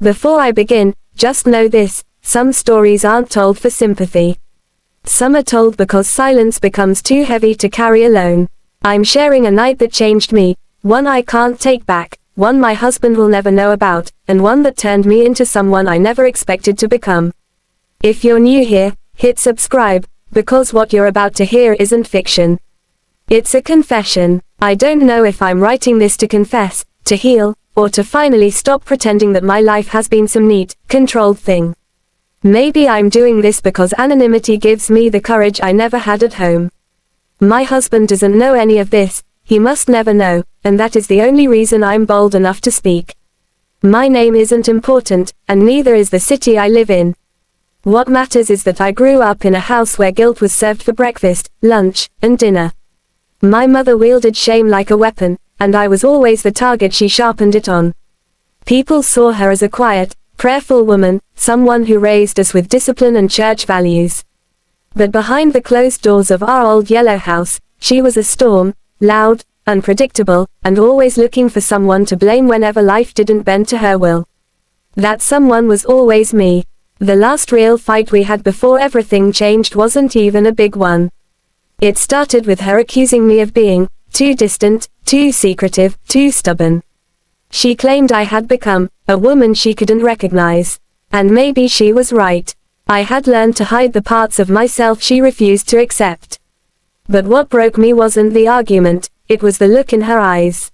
Before I begin, just know this, some stories aren't told for sympathy. Some are told because silence becomes too heavy to carry alone. I'm sharing a night that changed me, one I can't take back, one my husband will never know about, and one that turned me into someone I never expected to become. If you're new here, hit subscribe, because what you're about to hear isn't fiction. It's a confession. I don't know if I'm writing this to confess, to heal, or to finally stop pretending that my life has been some neat, controlled thing. Maybe I'm doing this because anonymity gives me the courage I never had at home. My husband doesn't know any of this, he must never know, and that is the only reason I'm bold enough to speak. My name isn't important, and neither is the city I live in. What matters is that I grew up in a house where guilt was served for breakfast, lunch, and dinner. My mother wielded shame like a weapon, and I was always the target she sharpened it on. People saw her as a quiet, prayerful woman, someone who raised us with discipline and church values. But behind the closed doors of our old yellow house, she was a storm, loud, unpredictable, and always looking for someone to blame whenever life didn't bend to her will. That someone was always me. The last real fight we had before everything changed wasn't even a big one. It started with her accusing me of being too distant, too secretive, too stubborn. She claimed I had become a woman she couldn't recognize. And maybe she was right. I had learned to hide the parts of myself she refused to accept. But what broke me wasn't the argument, it was the look in her eyes.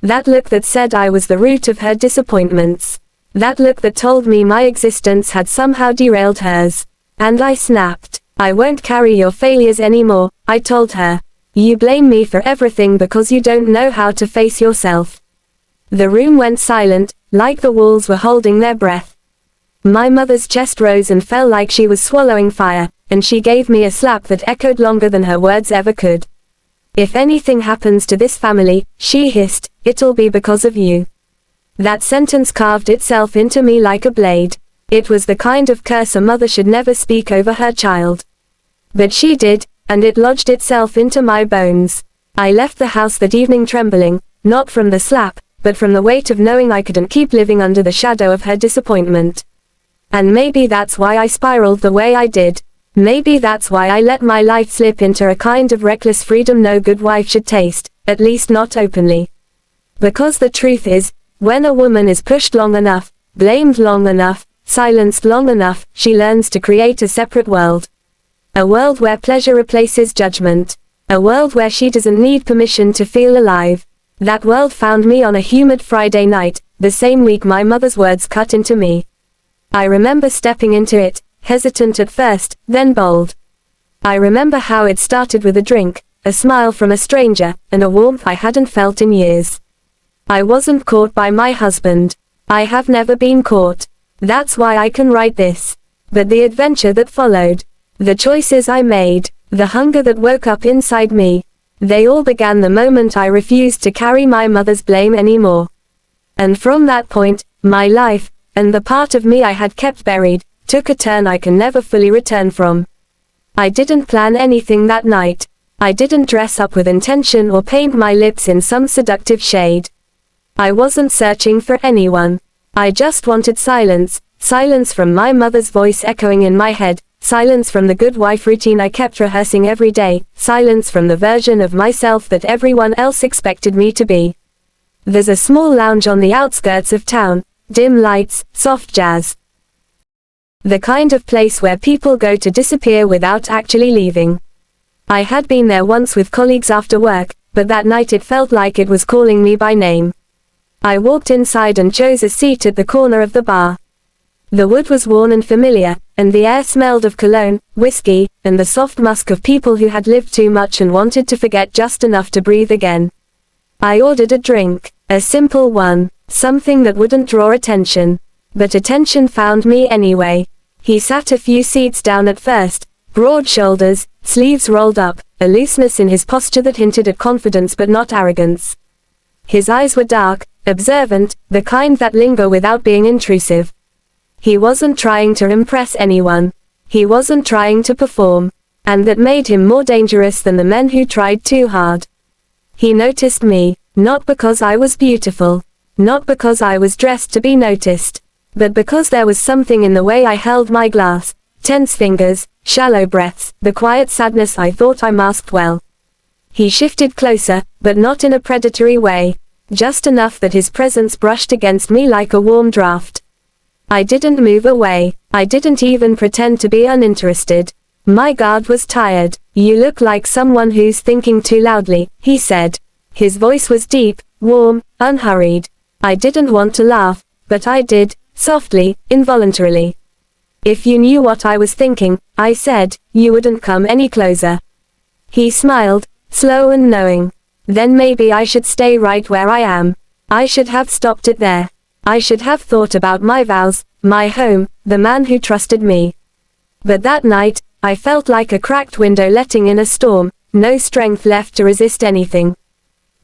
That look that said I was the root of her disappointments. That look that told me my existence had somehow derailed hers. And I snapped. I won't carry your failures anymore, I told her. You blame me for everything because you don't know how to face yourself. The room went silent, like the walls were holding their breath. My mother's chest rose and fell like she was swallowing fire, and she gave me a slap that echoed longer than her words ever could. If anything happens to this family, she hissed, it'll be because of you. That sentence carved itself into me like a blade. It was the kind of curse a mother should never speak over her child. But she did, and it lodged itself into my bones. I left the house that evening trembling, not from the slap, but from the weight of knowing I couldn't keep living under the shadow of her disappointment. And maybe that's why I spiraled the way I did. Maybe that's why I let my life slip into a kind of reckless freedom no good wife should taste, at least not openly. Because the truth is, when a woman is pushed long enough, blamed long enough, silenced long enough, she learns to create a separate world. A world where pleasure replaces judgment. A world where she doesn't need permission to feel alive. That world found me on a humid Friday night, the same week my mother's words cut into me. I remember stepping into it, hesitant at first, then bold. I remember how it started with a drink, a smile from a stranger, and a warmth I hadn't felt in years. I wasn't caught by my husband. I have never been caught. That's why I can write this. But the adventure that followed, the choices I made, the hunger that woke up inside me, they all began the moment I refused to carry my mother's blame anymore. And from that point, my life, and the part of me I had kept buried, took a turn I can never fully return from. I didn't plan anything that night. I didn't dress up with intention or paint my lips in some seductive shade. I wasn't searching for anyone. I just wanted silence, silence from my mother's voice echoing in my head, silence from the good wife routine I kept rehearsing every day, silence from the version of myself that everyone else expected me to be. There's a small lounge on the outskirts of town, dim lights, soft jazz. The kind of place where people go to disappear without actually leaving. I had been there once with colleagues after work, but that night it felt like it was calling me by name. I walked inside and chose a seat at the corner of the bar. The wood was worn and familiar, and the air smelled of cologne, whiskey, and the soft musk of people who had lived too much and wanted to forget just enough to breathe again. I ordered a drink, a simple one, something that wouldn't draw attention. But attention found me anyway. He sat a few seats down at first, broad shoulders, sleeves rolled up, a looseness in his posture that hinted at confidence but not arrogance. His eyes were dark, observant, the kind that linger without being intrusive. He wasn't trying to impress anyone. He wasn't trying to perform. And that made him more dangerous than the men who tried too hard. He noticed me, not because I was beautiful, not because I was dressed to be noticed, But because there was something in the way I held my glass, tense fingers, shallow breaths, the quiet sadness I thought I masked well. He shifted closer, but not in a predatory way, just enough that his presence brushed against me like a warm draft. I didn't move away. I didn't even pretend to be uninterested. My guard was tired. "You look like someone who's thinking too loudly," he said. His voice was deep, warm, unhurried. I didn't want to laugh, but I did, softly, involuntarily. "If you knew what I was thinking," I said, "you wouldn't come any closer." He smiled, slow and knowing. "Then maybe I should stay right where I am. I should have stopped it there. I should have thought about my vows, my home, the man who trusted me." But that night, I felt like a cracked window letting in a storm, no strength left to resist anything.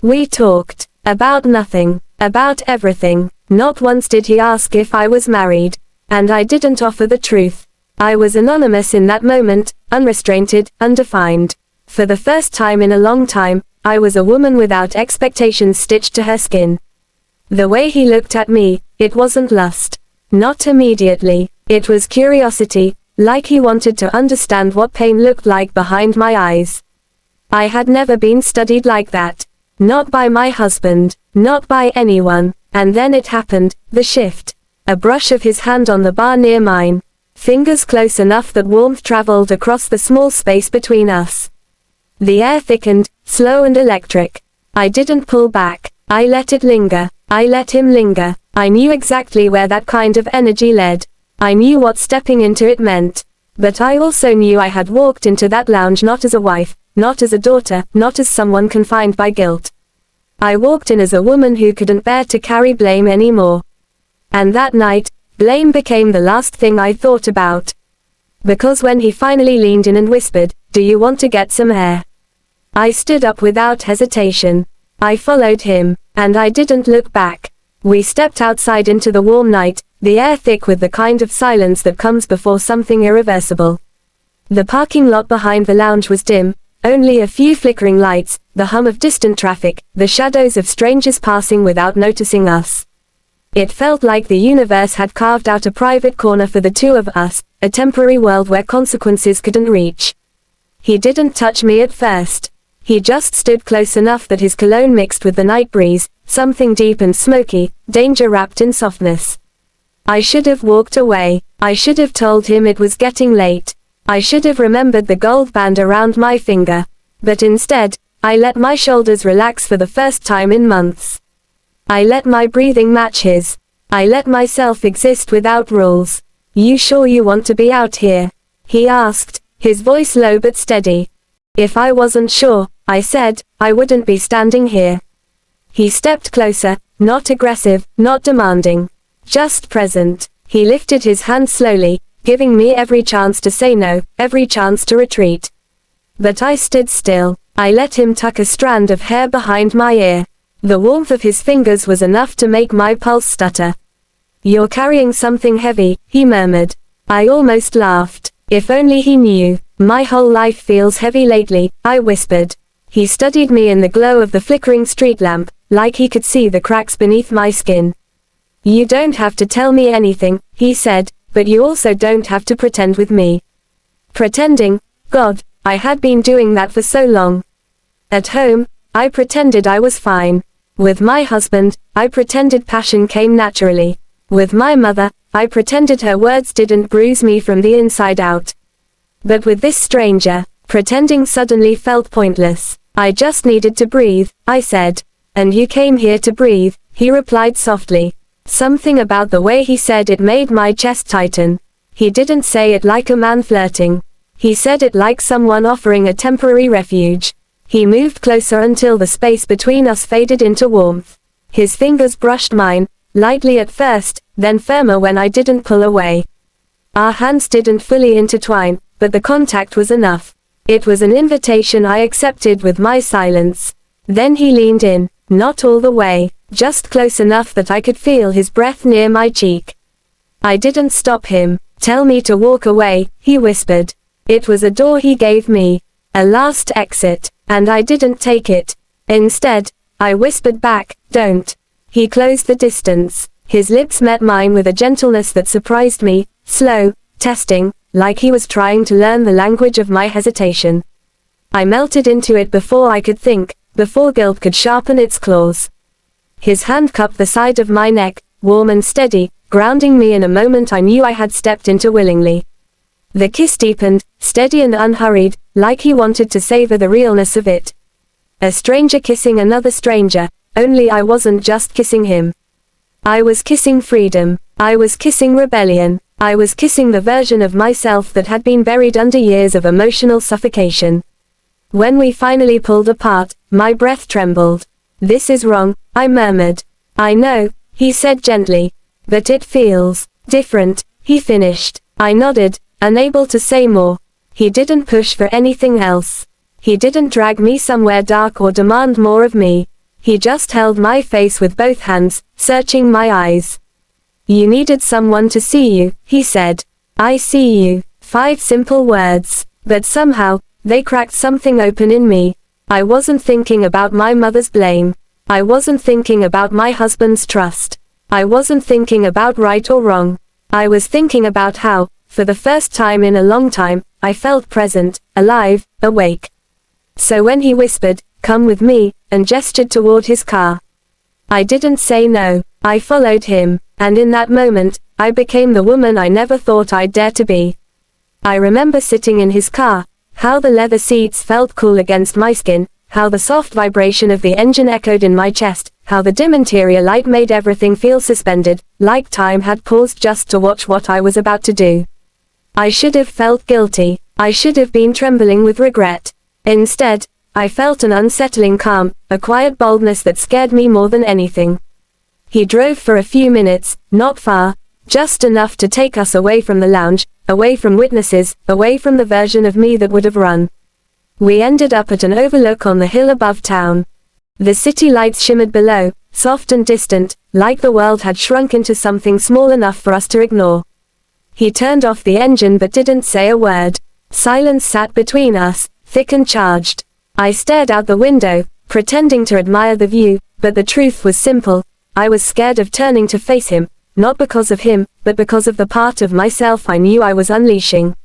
We talked. About nothing. About everything. Not once did he ask if I was married. And I didn't offer the truth. I was anonymous in that moment, unrestrained, undefined. For the first time in a long time, I was a woman without expectations stitched to her skin. The way he looked at me, it wasn't lust. Not immediately. It was curiosity, like he wanted to understand what pain looked like behind my eyes. I had never been studied like that. Not by my husband, not by anyone. And then it happened, the shift. A brush of his hand on the bar near mine. Fingers close enough that warmth traveled across the small space between us. The air thickened, slow and electric. I didn't pull back. I let it linger. I let him linger. I knew exactly where that kind of energy led. I knew what stepping into it meant. But I also knew I had walked into that lounge not as a wife, not as a daughter, not as someone confined by guilt. I walked in as a woman who couldn't bear to carry blame anymore. And that night, blame became the last thing I thought about. Because when he finally leaned in and whispered, "Do you want to get some air?" I stood up without hesitation. I followed him, and I didn't look back. We stepped outside into the warm night, the air thick with the kind of silence that comes before something irreversible. The parking lot behind the lounge was dim, only a few flickering lights, the hum of distant traffic, the shadows of strangers passing without noticing us. It felt like the universe had carved out a private corner for the two of us, a temporary world where consequences couldn't reach. He didn't touch me at first. He just stood close enough that his cologne mixed with the night breeze, something deep and smoky, danger wrapped in softness. I should have walked away. I should have told him it was getting late. I should have remembered the gold band around my finger. But instead, I let my shoulders relax for the first time in months. I let my breathing match his. I let myself exist without rules. "You sure you want to be out here?" he asked, his voice low but steady. "If I wasn't sure," I said, "I wouldn't be standing here." He stepped closer, not aggressive, not demanding. Just present. He lifted his hand slowly, giving me every chance to say no, every chance to retreat. But I stood still. I let him tuck a strand of hair behind my ear. The warmth of his fingers was enough to make my pulse stutter. "You're carrying something heavy," he murmured. I almost laughed. If only he knew. "My whole life feels heavy lately," I whispered. He studied me in the glow of the flickering street lamp, like he could see the cracks beneath my skin. "You don't have to tell me anything," he said, "but you also don't have to pretend with me." Pretending? God, I had been doing that for so long. At home, I pretended I was fine. With my husband, I pretended passion came naturally. With my mother, I pretended her words didn't bruise me from the inside out. But with this stranger, pretending suddenly felt pointless. "I just needed to breathe," I said. "And you came here to breathe," he replied softly. Something about the way he said it made my chest tighten. He didn't say it like a man flirting. He said it like someone offering a temporary refuge. He moved closer until the space between us faded into warmth. His fingers brushed mine, lightly at first, then firmer when I didn't pull away. Our hands didn't fully intertwine, but the contact was enough. It was an invitation I accepted with my silence. Then he leaned in, not all the way, just close enough that I could feel his breath near my cheek. I didn't stop him. "Tell me to walk away," he whispered. It was a door he gave me, a last exit, and I didn't take it. Instead, I whispered back, "Don't." He closed the distance. His lips met mine with a gentleness that surprised me, slow, testing, like he was trying to learn the language of my hesitation. I melted into it before I could think, before guilt could sharpen its claws. His hand cupped the side of my neck, warm and steady, grounding me in a moment I knew I had stepped into willingly. The kiss deepened, steady and unhurried, like he wanted to savor the realness of it. A stranger kissing another stranger, only I wasn't just kissing him. I was kissing freedom. I was kissing rebellion. I was kissing the version of myself that had been buried under years of emotional suffocation. When we finally pulled apart, my breath trembled. "This is wrong," I murmured. "I know," he said gently. "But it feels different," he finished. I nodded, unable to say more. He didn't push for anything else. He didn't drag me somewhere dark or demand more of me. He just held my face with both hands, searching my eyes. "You needed someone to see you," he said. "I see you." 5 simple words. But somehow, they cracked something open in me. I wasn't thinking about my mother's blame. I wasn't thinking about my husband's trust. I wasn't thinking about right or wrong. I was thinking about how, for the first time in a long time, I felt present, alive, awake. So when he whispered, "Come with me," and gestured toward his car, I didn't say no. I followed him, and in that moment, I became the woman I never thought I'd dare to be. I remember sitting in his car, how the leather seats felt cool against my skin, how the soft vibration of the engine echoed in my chest, how the dim interior light made everything feel suspended, like time had paused just to watch what I was about to do. I should have felt guilty. I should have been trembling with regret. Instead, I felt an unsettling calm, a quiet boldness that scared me more than anything. He drove for a few minutes, not far, just enough to take us away from the lounge, away from witnesses, away from the version of me that would have run. We ended up at an overlook on the hill above town. The city lights shimmered below, soft and distant, like the world had shrunk into something small enough for us to ignore. He turned off the engine but didn't say a word. Silence sat between us, thick and charged. I stared out the window, pretending to admire the view, but the truth was simple. I was scared of turning to face him, not because of him, but because of the part of myself I knew I was unleashing.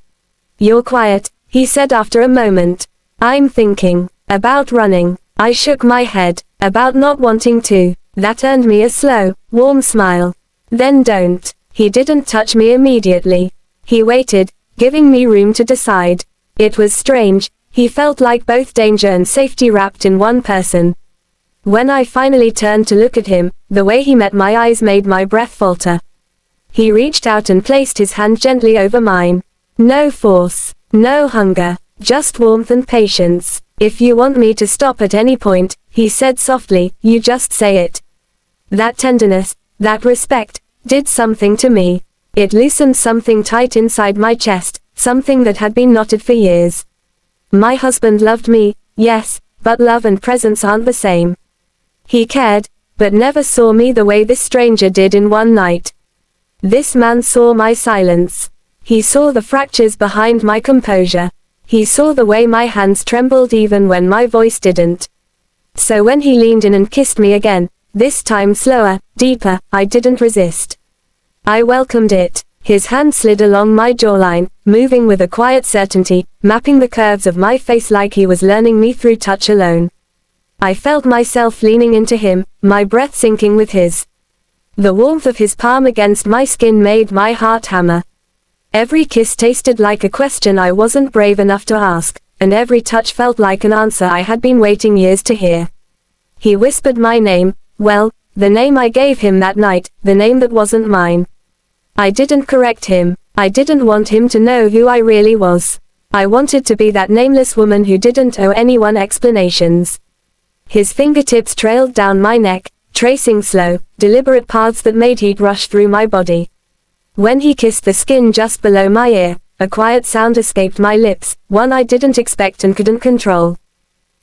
"You're quiet," he said after a moment. "I'm thinking about running." I shook my head, about not wanting to. That earned me a slow, warm smile. "Then don't." He didn't touch me immediately. He waited, giving me room to decide. It was strange. He felt like both danger and safety wrapped in one person. When I finally turned to look at him, the way he met my eyes made my breath falter. He reached out and placed his hand gently over mine. No force, no hunger, just warmth and patience. "If you want me to stop at any point," he said softly, "you just say it." That tenderness, that respect, did something to me. It loosened something tight inside my chest, something that had been knotted for years. My husband loved me, yes, but love and presence aren't the same. He cared, but never saw me the way this stranger did in one night. This man saw my silence. He saw the fractures behind my composure. He saw the way my hands trembled even when my voice didn't. So when he leaned in and kissed me again, this time slower, deeper, I didn't resist. I welcomed it. His hand slid along my jawline, moving with a quiet certainty, mapping the curves of my face like he was learning me through touch alone. I felt myself leaning into him, my breath sinking with his. The warmth of his palm against my skin made my heart hammer. Every kiss tasted like a question I wasn't brave enough to ask, and every touch felt like an answer I had been waiting years to hear. He whispered my name, well, the name I gave him that night, the name that wasn't mine. I didn't correct him. I didn't want him to know who I really was. I wanted to be that nameless woman who didn't owe anyone explanations. His fingertips trailed down my neck, tracing slow, deliberate paths that made heat rush through my body. When he kissed the skin just below my ear, a quiet sound escaped my lips, one I didn't expect and couldn't control.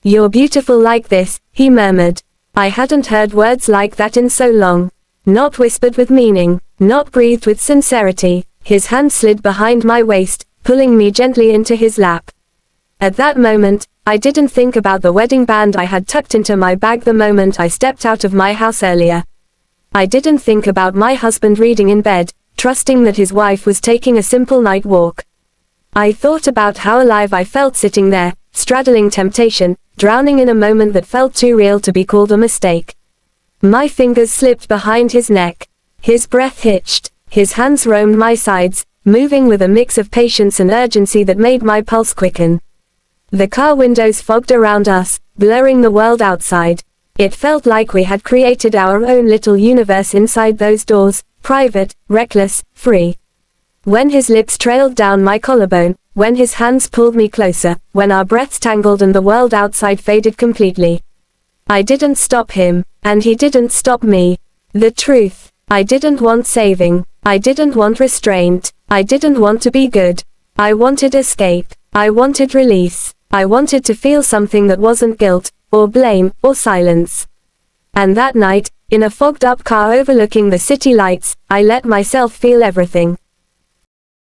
"You're beautiful like this," he murmured. I hadn't heard words like that in so long. Not whispered with meaning, not breathed with sincerity. His hand slid behind my waist, pulling me gently into his lap. At that moment, I didn't think about the wedding band I had tucked into my bag the moment I stepped out of my house earlier. I didn't think about my husband reading in bed, trusting that his wife was taking a simple night walk. I thought about how alive I felt sitting there, straddling temptation, drowning in a moment that felt too real to be called a mistake. My fingers slipped behind his neck. His breath hitched. His hands roamed my sides, moving with a mix of patience and urgency that made my pulse quicken. The car windows fogged around us, blurring the world outside. It felt like we had created our own little universe inside those doors, private, reckless, free. When his lips trailed down my collarbone, when his hands pulled me closer, when our breaths tangled and the world outside faded completely. I didn't stop him, and he didn't stop me. The truth, I didn't want saving. I didn't want restraint. I didn't want to be good. I wanted escape. I wanted release. I wanted to feel something that wasn't guilt, or blame, or silence. And that night, in a fogged-up car overlooking the city lights, I let myself feel everything.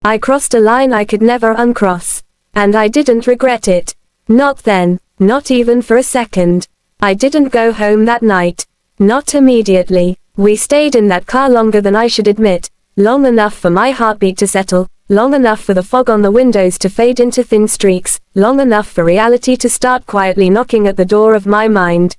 I crossed a line I could never uncross. And I didn't regret it. Not then, not even for a second. I didn't go home that night. Not immediately. We stayed in that car longer than I should admit, long enough for my heartbeat to settle, long enough for the fog on the windows to fade into thin streaks, long enough for reality to start quietly knocking at the door of my mind.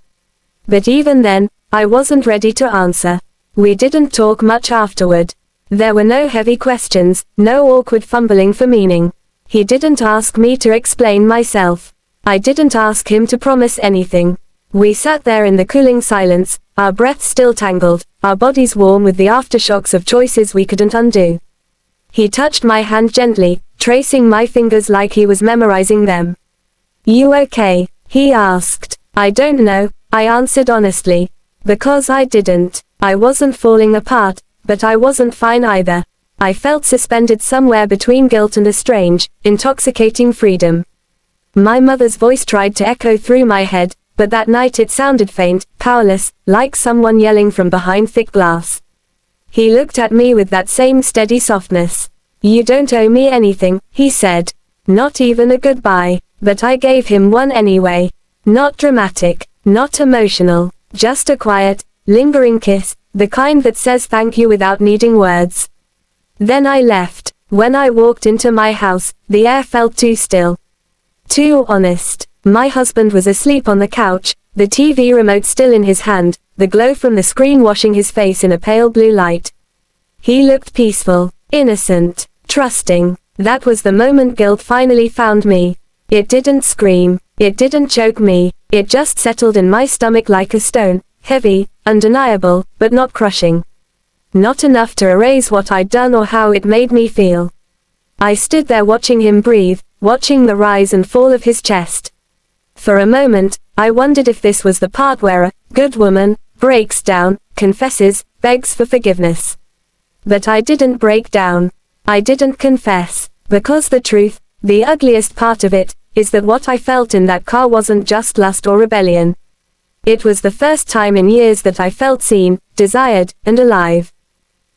But even then, I wasn't ready to answer. We didn't talk much afterward. There were no heavy questions, no awkward fumbling for meaning. He didn't ask me to explain myself. I didn't ask him to promise anything. We sat there in the cooling silence, our breaths still tangled, our bodies warm with the aftershocks of choices we couldn't undo. He touched my hand gently, tracing my fingers like he was memorizing them. "You okay?" he asked. "I don't know," I answered honestly. Because I didn't. I wasn't falling apart, but I wasn't fine either. I felt suspended somewhere between guilt and a strange, intoxicating freedom. My mother's voice tried to echo through my head, but that night it sounded faint, powerless, like someone yelling from behind thick glass. He looked at me with that same steady softness. "You don't owe me anything," he said. Not even a goodbye, but I gave him one anyway. Not dramatic, not emotional, just a quiet, lingering kiss, the kind that says thank you without needing words. Then I left. When I walked into my house, the air felt too still. Too honest. My husband was asleep on the couch, the TV remote still in his hand, the glow from the screen washing his face in a pale blue light. He looked peaceful, innocent, trusting. That was the moment guilt finally found me. It didn't scream. It didn't choke me. It just settled in my stomach like a stone, heavy, undeniable, but not crushing. Not enough to erase what I'd done or how it made me feel. I stood there watching him breathe, watching the rise and fall of his chest. For a moment, I wondered if this was the part where a good woman breaks down, confesses, begs for forgiveness. But I didn't break down. I didn't confess, because the truth, the ugliest part of it, is that what I felt in that car wasn't just lust or rebellion. It was the first time in years that I felt seen, desired, and alive.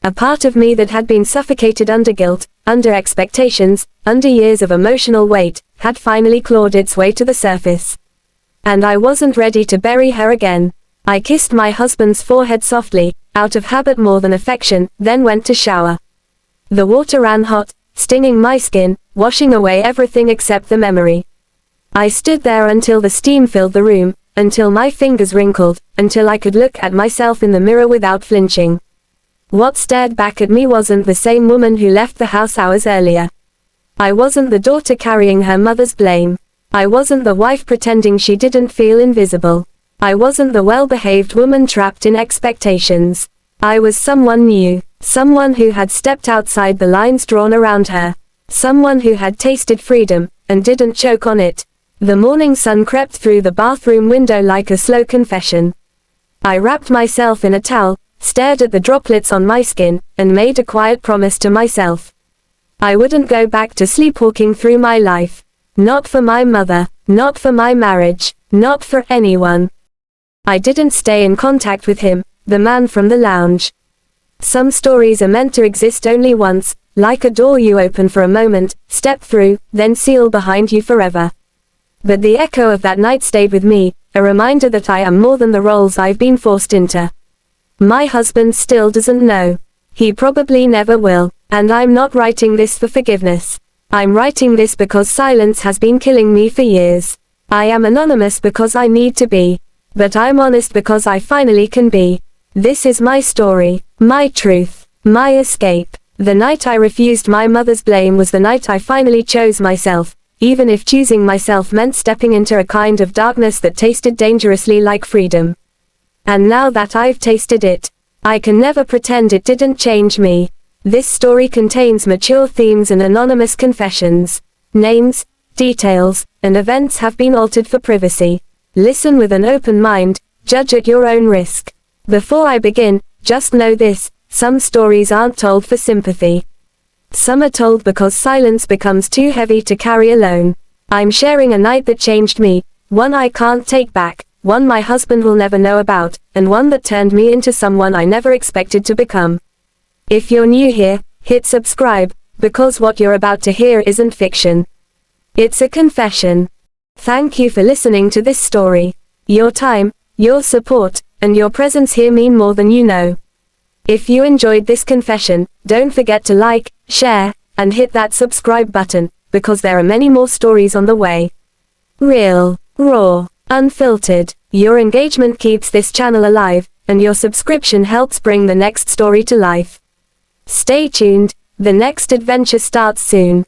A part of me that had been suffocated under guilt, under expectations, under years of emotional weight, had finally clawed its way to the surface. And I wasn't ready to bury her again. I kissed my husband's forehead softly, out of habit more than affection, then went to shower. The water ran hot, stinging my skin, washing away everything except the memory. I stood there until the steam filled the room, until my fingers wrinkled, until I could look at myself in the mirror without flinching. What stared back at me wasn't the same woman who left the house hours earlier. I wasn't the daughter carrying her mother's blame. I wasn't the wife pretending she didn't feel invisible. I wasn't the well-behaved woman trapped in expectations. I was someone new, someone who had stepped outside the lines drawn around her, someone who had tasted freedom, and didn't choke on it. The morning sun crept through the bathroom window like a slow confession. I wrapped myself in a towel, stared at the droplets on my skin, and made a quiet promise to myself. I wouldn't go back to sleepwalking through my life. Not for my mother, not for my marriage, not for anyone. I didn't stay in contact with him, the man from the lounge. Some stories are meant to exist only once, like a door you open for a moment, step through, then seal behind you forever. But the echo of that night stayed with me, a reminder that I am more than the roles I've been forced into. My husband still doesn't know. He probably never will. And I'm not writing this for forgiveness. I'm writing this because silence has been killing me for years. I am anonymous because I need to be. But I'm honest because I finally can be. This is my story, my truth, my escape. The night I refused my mother's blame was the night I finally chose myself, even if choosing myself meant stepping into a kind of darkness that tasted dangerously like freedom. And now that I've tasted it, I can never pretend it didn't change me. This story contains mature themes and anonymous confessions. Names, details, and events have been altered for privacy. Listen with an open mind, judge at your own risk. Before I begin, just know this, some stories aren't told for sympathy. Some are told because silence becomes too heavy to carry alone. I'm sharing a night that changed me, one I can't take back, one my husband will never know about, and one that turned me into someone I never expected to become. If you're new here, hit subscribe, because what you're about to hear isn't fiction. It's a confession. Thank you for listening to this story. Your time, your support, and your presence here mean more than you know. If you enjoyed this confession, don't forget to like, share, and hit that subscribe button, because there are many more stories on the way. Real, raw, unfiltered. Your engagement keeps this channel alive, and your subscription helps bring the next story to life. Stay tuned, the next adventure starts soon.